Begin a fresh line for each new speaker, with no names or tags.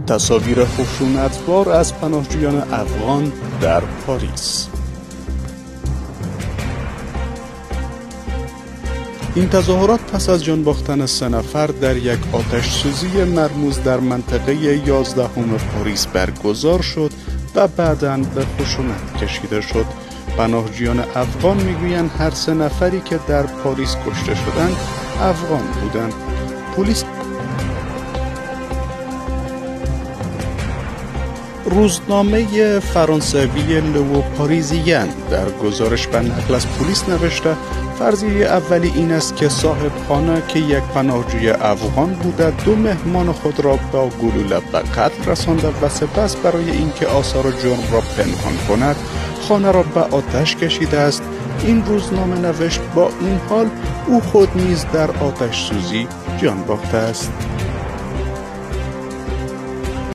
تصاویر خشونتبار از پناهجویان افغان در پاریس. این تظاهرات پس از جان باختن 3 نفر در یک آتش سوزی مرموز در منطقه 11 پاریس برگزار شد و بعداً به خشونت کشیده شد. پناهجویان افغان میگویند هر 3 نفری که در پاریس کشته شدند افغان بودند. پلیس روزنامه فرانسوی لو پاریزین در گزارش به نقل از پلیس نوشته فرضیه اولی این است که صاحب خانه که یک پناهجوی افغان بوده 2 مهمان خود را با گلوله به قتل رسانده و سپس برای اینکه آثار جرم را پنهان کند خانه را به آتش کشیده است. این روزنامه نوشت با این حال او خود نیز در آتش سوزی جان باخته است.